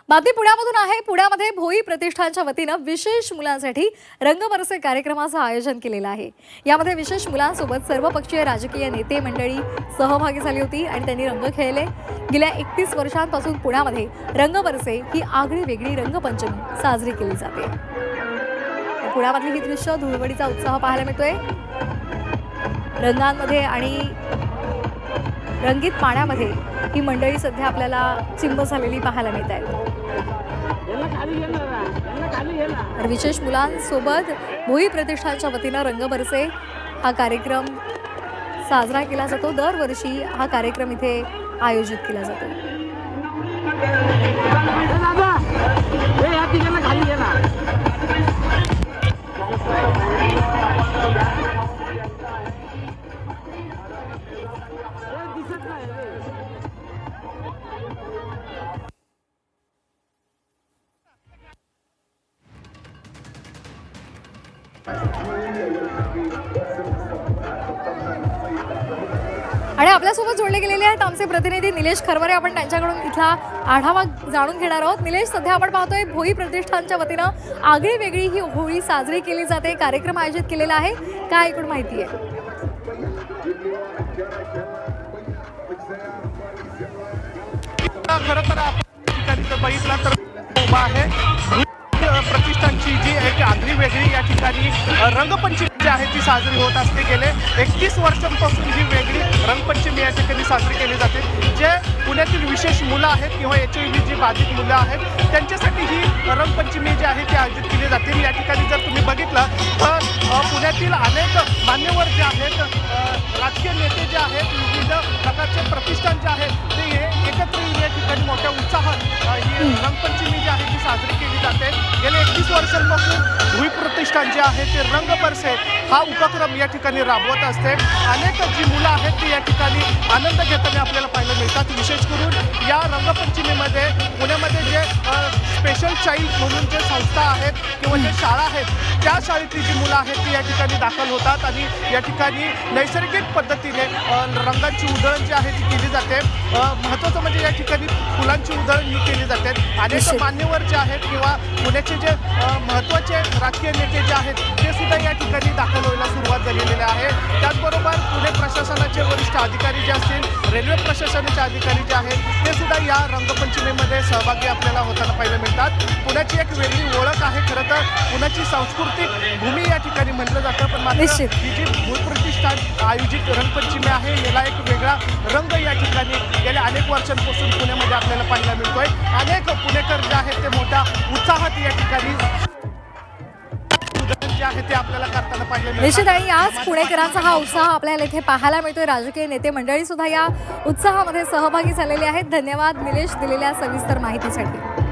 बातमी पुण्यामधून आहे। पुण्यामध्ये भोई प्रतिष्ठानच्या वतीनं विशेष मुलांसाठी रंगबरसे कार्यक्रमाचं आयोजन केलेलं आहे। यामध्ये विशेष मुलांसोबत सर्वपक्षीय राजकीय नेते मंडळी सहभागी झाली होती आणि त्यांनी रंग खेळले। गेल्या 31 वर्षांपासून पुण्यामध्ये रंगबरसे ही आगळी वेगळी रंगपंचमी साजरी केली जाते। पुण्यामधली ही दृश्य धुळवडीचा उत्साह पाहायला मिळतोय। रंगांमध्ये आणि रंगीत पाण्यामध्ये ही मंडळी सध्या आपल्याला चिंब झालेली पाहायला मिळत आहे। विशेष मुलांसोबत भोई प्रतिष्ठानच्या वतीनं रंगबरसे हा कार्यक्रम साजरा केला जातो। दरवर्षी हा कार्यक्रम इथे आयोजित केला जातो। आणि आपल्यासोबत जोडले गेलेले आहेत आमचे प्रतिनिधी निलेश खरवरे। आपण त्यांच्याकडून इथला आढावा जाणून घेणार आहोत। निलेश, सध्या आपण पाहतोय भोई प्रतिष्ठानच्या वतीनं आगळी वेगळी ही होळी साजरी केली जाते, कार्यक्रम आयोजित केलेला आहे, काय एकूण माहिती आहे? खरं तर आपण बघितला तर उभा आहे प्रतिष्ठानची जी एक आगळी वेगळी या ठिकाणी रंगपंचमी जी आहे ती साजरी होत असते। गेले 31 वर्षांपासून ही वेगळी रंगपंचमी या ठिकाणी साजरी केली जाते। जे पुण्यातील विशेष मुलं आहेत किंवा HIV जी बाधित मुलं आहेत त्यांच्यासाठी ही रंगपंचमी जी आहे ती आयोजित केली जाते। या ठिकाणी जर तुम्ही बघितलं तर पुण्यातील अनेक मान्यवर जे आहेत, राजकीय नेते जे आहेत, विविध प्रकारचे प्रतिष्ठान जे आहेत ते एकत्र येऊन या ठिकाणी मोठ्या उत्साहात ही रंगपंचमी जी आहे ती साजरी केली जाते। गेले 31 वर्षांपासून भोई प्रतिष्ठान जे आहे ते रंगबरसे हा उपक्रम या ठिकाणी राबवत असते। अनेक जी मुलं आहेत ती या ठिकाणी आनंद घेताना आपल्याला पाहायला मिळतात। विशेष करून या रंगपंचमीमध्ये पुण्यामध्ये जे स्पेशल चाइल्ड म्हणून जे संस्था आहेत किंवा जे शाळा आहेत त्या शाळेतली जी मुलं आहेत ती या ठिकाणी दाखल होतात आणि या ठिकाणी नैसर्गिक पद्धतीने रंगांची उधळण जी आहे ती केली जाते। महत्त्वाचं म्हणजे या ठिकाणी फुलांची उधळण ही केली जाते। अनेक मान्यवर जे आहेत किंवा पुण्याचे जे महत्त्वाचे राजकीय नेते जे आहेत ते सुद्धा या ठिकाणी दाखल व्हायला सुरुवात झालेली आहे। त्याचबरोबर पुणे प्रशासनाचे वरिष्ठ अधिकारी जे असतील, रेल्वे प्रशासनाचे अधिकारी जे आहेत ते सुद्धा या रंगपंचमीमध्ये सहभागी आपल्याला होताना पाहायला मिळतात। पुण्याची एक वेगळी ओळख आहे। खरं तर पुण्याची सांस्कृतिक भूमी या ठिकाणी म्हटलं जातं, पण मात्र ही जी भोई प्रतिष्ठान आयोजित रंगपंचमी आहे याला एक वेगळा रंग या ठिकाणी गेल्या अनेक वर्षांपासून पुण्यामध्ये आपल्याला पाहायला मिळतोय। अनेक पुणेकर जे आहेत ते मोठ्या उत्साहात या ठिकाणी जे आहे ते आपल्याला करताना पाहायला मिळतं। निश्चित, आणि याच पुणेकरांचा हा उत्साह आपल्याला इथे पाहायला मिळतोय। राजकीय नेते मंडळी सुद्धा या उत्साहामध्ये सहभागी झालेले आहेत। धन्यवाद निलेश, दिलेल्या सविस्तर माहितीसाठी।